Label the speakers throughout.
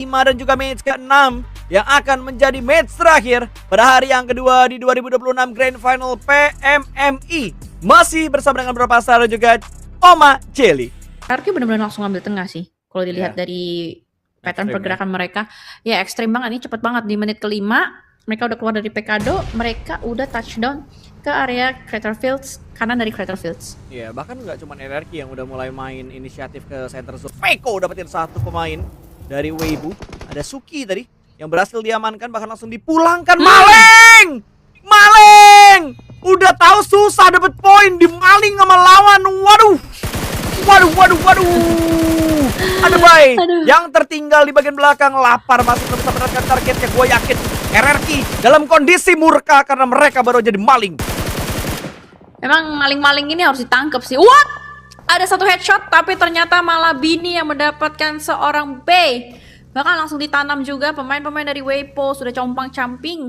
Speaker 1: 5 dan juga match ke-6 yang akan menjadi match terakhir pada hari yang kedua di 2026 Grand Final PMMI. Masih bersama dengan beberapa star dan juga Oma Jelly.
Speaker 2: RQ benar-benar langsung ambil tengah sih. Kalau dilihat dari pattern pergerakan mereka, ya ekstrim banget. Ini cepet banget di menit ke-5. Mereka udah keluar dari Pekado, mereka udah touchdown ke area Crater Fields, kanan dari Crater Fields.
Speaker 1: Iya, bahkan nggak cuma RRQ yang udah mulai main inisiatif ke center zone. Peko dapetin satu pemain dari Weibo. Ada Suki tadi yang berhasil diamankan, bahkan langsung dipulangkan. Maling! Maling! Udah tahu susah dapet poin, dimaling sama lawan. Waduh! Ada Bay yang tertinggal di bagian belakang, lapar, masih belum bisa mendapatkan targetnya. Gue yakin RRQ dalam kondisi murka karena mereka baru jadi maling.
Speaker 2: Memang maling-maling ini harus ditangkap sih. What? Ada satu headshot tapi ternyata malah Bini yang mendapatkan seorang B. Bahkan langsung ditanam juga pemain-pemain dari Weibo sudah compang-camping.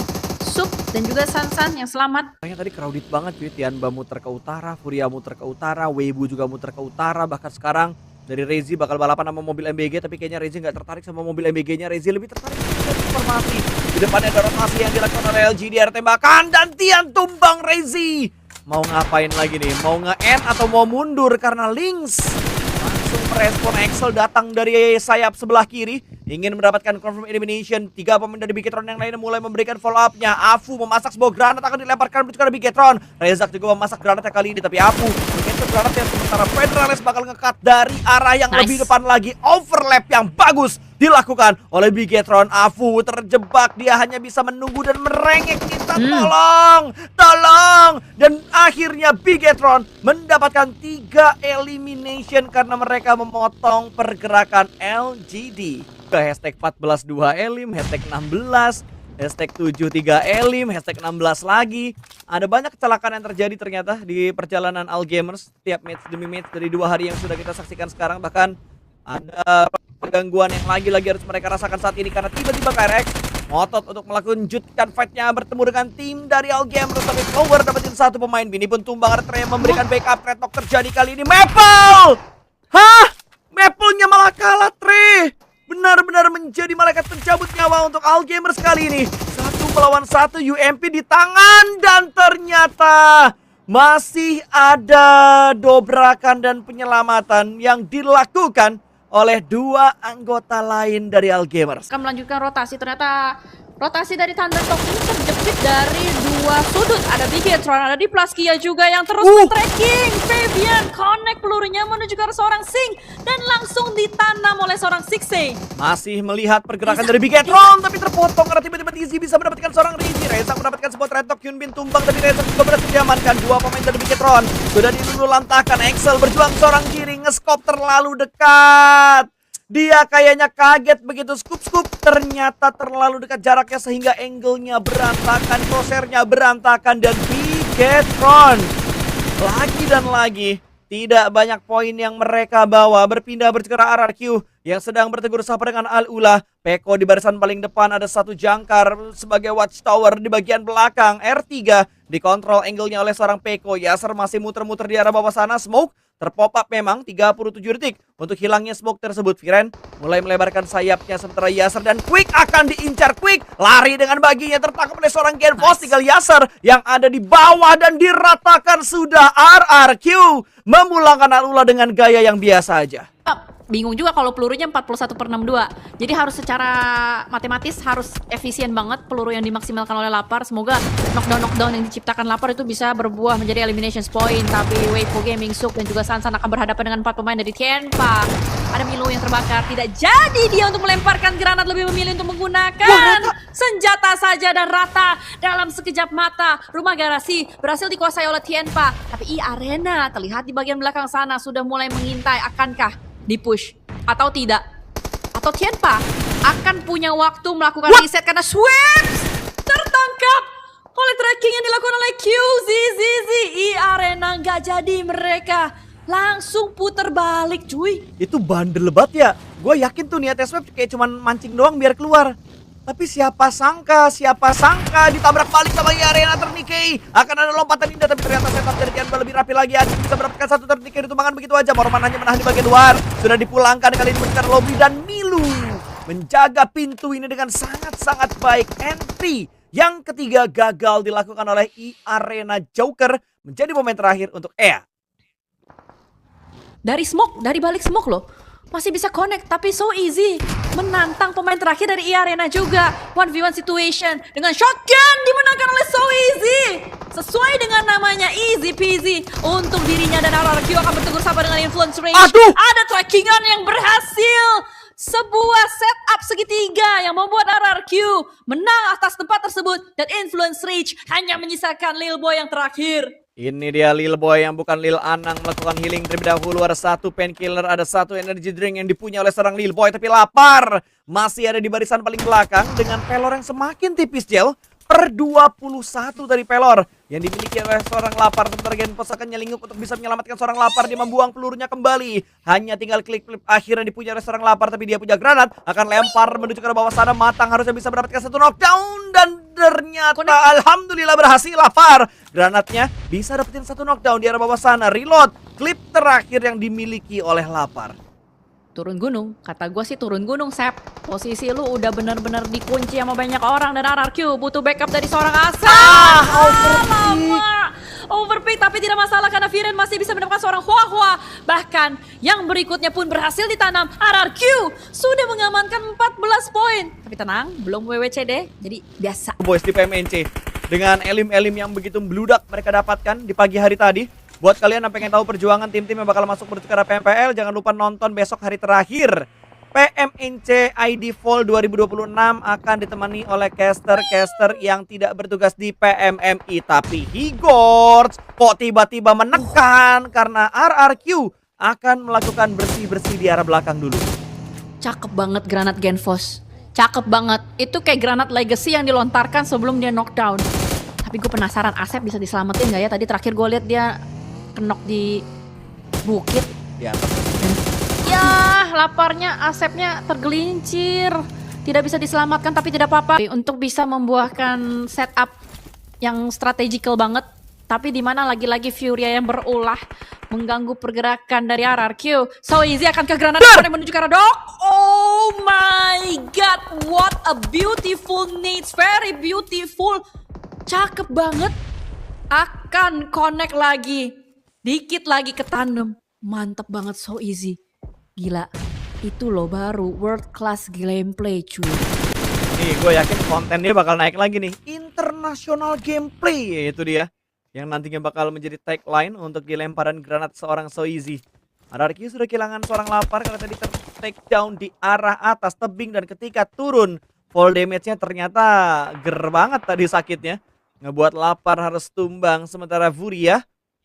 Speaker 2: Sup dan juga Sansan yang selamat.
Speaker 1: Kayaknya tadi crowded banget cuy. Tianba muter ke utara, Furia muter ke utara, Weibo juga muter ke utara. Bahkan sekarang dari Rezi bakal balapan sama mobil MBG, tapi kayaknya Rezi nggak tertarik sama mobil MBG-nya. Rezi lebih tertarik dengan informasi. Di depannya ada rotasi yang dilakukan oleh LGDR, tembakan dan Tian tumbang Rezi. Mau ngapain lagi nih? Mau nge-end atau mau mundur karena Lynx langsung merespon. Axel datang dari sayap sebelah kiri, ingin mendapatkan confirm elimination. 3 pemain dari Bigetron yang lainnya mulai memberikan follow up-nya. Afu memasak sebuah granat akan dilemparkan ke Bigetron. Rezak juga memasak granatnya kali ini, tapi Afu menggeser granatnya, sementara Federales bakal nge-cut dari arah yang lebih depan lagi. Overlap yang bagus dilakukan oleh Bigetron. Afu terjebak, dia hanya bisa menunggu dan merengek. Kita tolong. Dan akhirnya Bigetron mendapatkan 3 elimination karena mereka memotong pergerakan LGD. Ke hashtag 14-2 elim, hashtag 16, hashtag 73 elim, hashtag 16 lagi. Ada banyak kecelakaan yang terjadi ternyata di perjalanan Algamers setiap match demi match dari 2 hari yang sudah kita saksikan sekarang. Bahkan ada gangguan yang lagi-lagi harus mereka rasakan saat ini karena tiba-tiba KRX ngotot untuk melanjutkan fight-nya bertemu dengan tim dari Algamers. Tapi Power dapetin satu pemain, Bini pun tumbang. Ada Trey yang memberikan backup. Red Talk terjadi kali ini. Maple! Hah? Maple-nya malah kalah, Trey. Benar-benar menjadi malaikat pencabut nyawa untuk Algamers kali ini. 1 melawan 1 UMP di tangan. Dan ternyata masih ada dobrakan dan penyelamatan yang dilakukan oleh 2 anggota lain dari Algamers.
Speaker 2: Akan melanjutkan rotasi, ternyata rotasi dari Thunderstock ini terjepit dari 2 sudut. Ada Bigetron, ada di Plaskia juga yang terus tracking. Fabian connect pelurunya menuju ke seorang Sing dan langsung ditanam oleh seorang Sixey.
Speaker 1: Masih melihat pergerakan dari Bigetron, tapi terpotong karena tiba-tiba Dizzy bisa mendapatkan seorang Rizzy. Reza mendapatkan sebuah Red Talk, Hyunbin tumbang, tapi Reza juga berhasil diamankan. 2 pemain dari Bigetron sudah diluluhlantahkan. Axel berjuang seorang kiri, nge-scope terlalu dekat. Dia kayaknya kaget begitu scoop, ternyata terlalu dekat jaraknya sehingga angle-nya berantakan, crosshair-nya berantakan. Dan Bigetron lagi dan lagi tidak banyak poin yang mereka bawa. Berpindah ke RRQ yang sedang bertegur sapa dengan Al-Ula. Peko di barisan paling depan, ada satu jangkar sebagai watchtower di bagian belakang. R3 dikontrol angle-nya oleh seorang Peko. Yasser masih muter-muter di arah bawah sana. Smoke terpop up memang 37 detik untuk hilangnya smoke tersebut. Viren mulai melebarkan sayapnya, sementara Yasser dan Quick akan diincar. Quick lari dengan baginya, tertangkap oleh seorang Genfos. Tinggal Yasser yang ada di bawah dan diratakan. Sudah RRQ memulangkan Al-Ula dengan gaya yang biasa aja.
Speaker 2: Bingung juga kalau pelurunya 41/62. Jadi harus secara matematis harus efisien banget peluru yang dimaksimalkan oleh Lapar. Semoga knockdown yang diciptakan Lapar itu bisa berbuah menjadi elimination point. Tapi Weibo Gaming, Suk dan juga Sansan akan berhadapan dengan 4 pemain dari Tianpa. Ada Milo yang terbakar, tidak jadi dia untuk melemparkan granat, lebih memilih untuk menggunakan senjata saja. Dan rata dalam sekejap mata rumah garasi berhasil dikuasai oleh Tianpa. Tapi Arena terlihat di bagian belakang sana sudah mulai mengintai. Akankah dipush atau tidak? Atau Tianpa akan punya waktu melakukan reset karena Swaps tertangkap oleh tracking yang dilakukan oleh QZZZ. Arena nggak jadi, mereka langsung puter balik cuy.
Speaker 1: Itu bandel banget ya. Gue yakin tuh niatnya Swap kayak cuman mancing doang biar keluar. Tapi siapa sangka ditabrak balik sama Arena Ternike. Akan ada lompatan indah, tapi ternyata setup dari Tianba lebih rapi lagi. Adit bisa mendapatkan satu Ternike, ditumbangan begitu aja. Morman hanya menahan di bagian luar. Sudah dipulangkan kali ini menekan lobby dan Milu menjaga pintu ini dengan sangat-sangat baik. Entry yang ketiga gagal dilakukan oleh Arena Joker, menjadi momen terakhir untuk EA.
Speaker 2: Dari smoke, dari balik smoke loh. Masih bisa connect, tapi so easy. Menantang pemain terakhir dari Arena juga. 1v1 situation dengan shotgun dimenangkan oleh so easy. Sesuai dengan namanya, easy peasy. Untuk dirinya dan RRQ akan bertegur sapa dengan influence range.
Speaker 1: Aduh!
Speaker 2: Ada trackingan yang berhasil. Sebuah setup segitiga yang membuat RRQ menang atas tempat tersebut. Dan influence range hanya menyisakan Lil Boy yang terakhir.
Speaker 1: Ini dia Lil Boy yang bukan Lil Anang melakukan healing terlebih dahulu. Ada satu painkiller, ada satu energy drink yang dipunya oleh seorang Lil Boy. Tapi lapar masih ada di barisan paling belakang dengan pelor yang semakin tipis, Jel. Per 21 dari pelor yang dimiliki oleh seorang lapar. Sementara Genpos akan nyelingkup untuk bisa menyelamatkan seorang lapar. Dia membuang pelurunya kembali. Hanya tinggal klik-klik akhirnya dipunya oleh seorang lapar. Tapi dia punya granat, akan lempar menuju ke bawah sana. Matang harusnya bisa mendapatkan satu knockdown. Dan ternyata alhamdulillah berhasil lapar. Granatnya bisa dapetin satu knockdown di arah bawah sana. Reload, klip terakhir yang dimiliki oleh lapar.
Speaker 2: Turun gunung, kata gue sih turun gunung, Sep. Posisi lu udah bener-bener dikunci sama banyak orang dan RRQ butuh backup dari seorang Asep. Overpick, tapi tidak masalah karena Viren masih bisa mendapatkan seorang Hua-Hua. Bahkan yang berikutnya pun berhasil ditanam. RRQ sudah mengamankan 14 poin. Tapi tenang, belum WWCD, jadi biasa.
Speaker 1: Boys di PMNC dengan elim-elim yang begitu meludak mereka dapatkan di pagi hari tadi. Buat kalian yang pengen tahu perjuangan tim-tim yang bakal masuk menuju ke arah PMPL, jangan lupa nonton besok hari terakhir. PMNC ID Fall 2026 akan ditemani oleh caster-caster yang tidak bertugas di PMMI. Tapi Higors kok tiba-tiba menekan karena RRQ akan melakukan bersih-bersih di arah belakang dulu.
Speaker 2: Cakep banget granat Genfos. Cakep banget. Itu kayak granat legacy yang dilontarkan sebelum dia knockdown. Tapi gue penasaran Asep bisa diselamatin gak ya? Tadi terakhir gue lihat dia kenok di bukit.
Speaker 1: Ya,
Speaker 2: ya laparnya Asepnya tergelincir. Tidak bisa diselamatkan tapi tidak apa-apa. Untuk bisa membuahkan setup yang strategikal banget. Tapi dimana lagi-lagi Furia yang berulah mengganggu pergerakan dari RRQ. So easy akan ke granat menuju ke arah Dok. Oh my god, what a beautiful nades, very beautiful. Cakep banget. Akan connect lagi. Dikit lagi ke tandem. Mantep banget, so easy. Gila, itu loh baru world class gameplay cuy.
Speaker 1: nih gue yakin kontennya bakal naik lagi nih. International gameplay, itu dia. Yang nantinya bakal menjadi tagline untuk dilemparan granat seorang So Easy. RRQ sudah kehilangan seorang lapar karena tadi take down di arah atas tebing. Dan ketika turun, fall damage-nya ternyata ger banget tadi sakitnya. Ngebuat lapar harus tumbang. Sementara Furia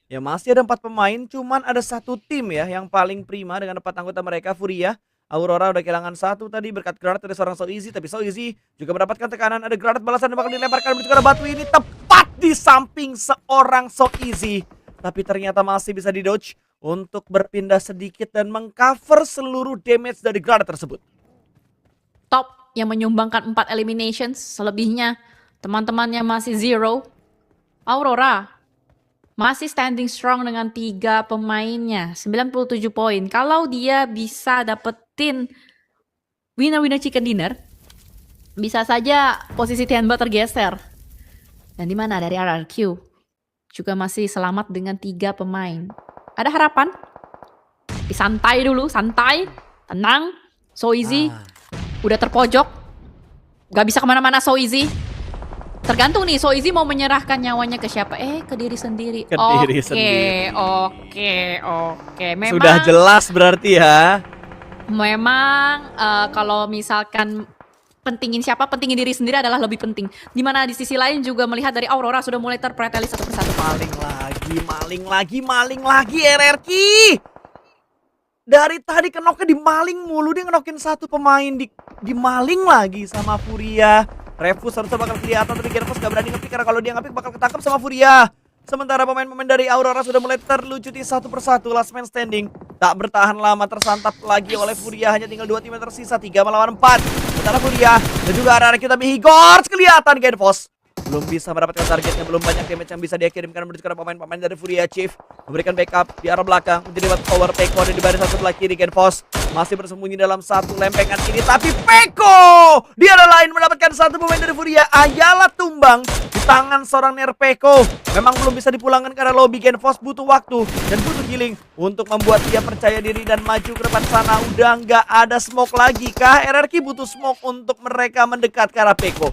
Speaker 1: ya masih ada 4 pemain, cuman ada satu tim ya yang paling prima dengan 4 anggota mereka. Furia, Aurora udah kehilangan satu tadi berkat granat dari seorang So Easy. Tapi So Easy juga mendapatkan tekanan, ada granat balasan yang bakal dilemparkan menuju ke batu ini tepat di samping seorang So Easy. Tapi ternyata masih bisa di-dodge untuk berpindah sedikit dan mengcover seluruh damage dari granat tersebut.
Speaker 2: Top yang menyumbangkan 4 eliminations, selebihnya teman-temannya masih 0. Aurora masih standing strong dengan 3 pemainnya, 97 poin. Kalau dia bisa dapetin winner-winner chicken dinner, bisa saja posisi Tianba tergeser. Dan di mana dari RRQ juga masih selamat dengan 3 pemain. Ada harapan. Santai dulu, santai, tenang. So Easy udah terpojok, gak bisa kemana-mana So Easy. Tergantung nih, So Easy mau menyerahkan nyawanya ke siapa? Ke diri sendiri.
Speaker 1: Ke diri sendiri.
Speaker 2: Oke. Memang
Speaker 1: sudah jelas berarti ya.
Speaker 2: Memang kalau misalkan pentingin siapa, pentingin diri sendiri adalah lebih penting. Dimana di sisi lain juga melihat dari Aurora sudah mulai terpreteli satu persatu. Maling lagi
Speaker 1: RRQ. Dari tadi kenoknya dimaling mulu, dia ngenokin satu pemain dimaling lagi sama Furia. Refus harusnya bakal kelihatan, tapi Genfos gak berani ngepick karena kalau dia ngepick bakal ketangkap sama Furia. Sementara pemain-pemain dari Aurora sudah mulai terlucuti satu persatu. Last man standing tak bertahan lama, tersantap lagi oleh Furia. Hanya tinggal 2 tim yang tersisa, 3 melawan 4. Sementara Furia dan juga RRQ, tapi Higors kelihatan Genfos belum bisa mendapatkan targetnya, belum banyak damage yang bisa dia kirimkan menuju ke pemain-pemain dari Furia Chief. Memberikan backup di arah belakang, menjadi power Peko ada di barisan sebelah kiri. Genfos masih bersembunyi dalam satu lempengan ini, tapi Peko di arah lain mendapatkan satu pemain dari Furia. Ayala tumbang di tangan seorang Nerpeko. Memang belum bisa dipulangkan karena lobby. Genfos butuh waktu dan butuh healing untuk membuat dia percaya diri dan maju ke depan sana. Udah nggak ada smoke lagi kah? RRQ butuh smoke untuk mereka mendekat ke arah Peko.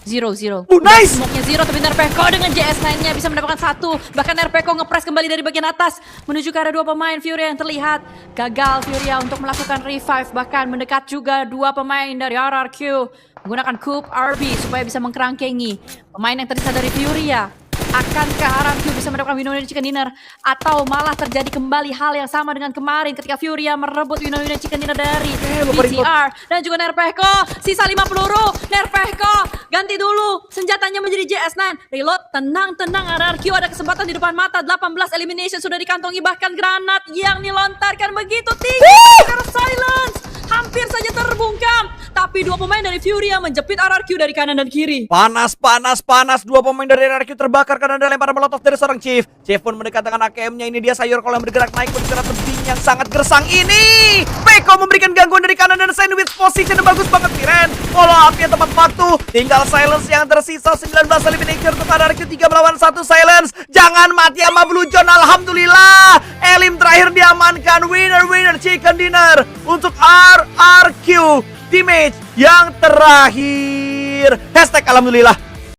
Speaker 2: Zero.
Speaker 1: Nice!
Speaker 2: Smoke-nya zero, tapi Nerpeko dengan JS9-nya bisa mendapatkan satu. Bahkan Nerpeko nge-press kembali dari bagian atas menuju ke arah dua pemain Furia yang terlihat. Gagal Furia untuk melakukan revive, bahkan mendekat juga dua pemain dari RRQ menggunakan Coop RB supaya bisa mengkerangkengi pemain yang tersisa dari Furia. Akankah RRQ bisa mendapatkan winner chicken dinner, atau malah terjadi kembali hal yang sama dengan kemarin ketika Furia merebut winner chicken dinner dari BTR dan juga Nerpeko? Sisa 5 peluru. Nerpeko ganti dulu senjatanya menjadi JS9. Reload, tenang RRQ ada kesempatan di depan mata. 18 elimination sudah dikantongi, bahkan granat yang dilontarkan begitu tinggi karena silence hampir saja terbungkam. Tapi dua pemain dari Furia menjepit RRQ dari kanan dan kiri.
Speaker 1: Panas. Dua pemain dari RRQ terbakar karena ada lemparan molotov dari seorang Chief. Chief pun mendekat dengan AKM-nya. Ini dia sayur kalau yang bergerak naik pun karena tebing yang sangat gersang ini. Peko memberikan gangguan dari kanan dan sandwich position yang bagus banget Miren. Follow up yang tepat waktu. Tinggal silence yang tersisa. 19 elimination untuk RRQ. 3 melawan 1 silence. Jangan mati sama Blue John. Alhamdulillah. Elim terakhir diamankan. Winner chicken dinner untuk RRQ. Teammate yang terakhir. Hashtag alhamdulillah.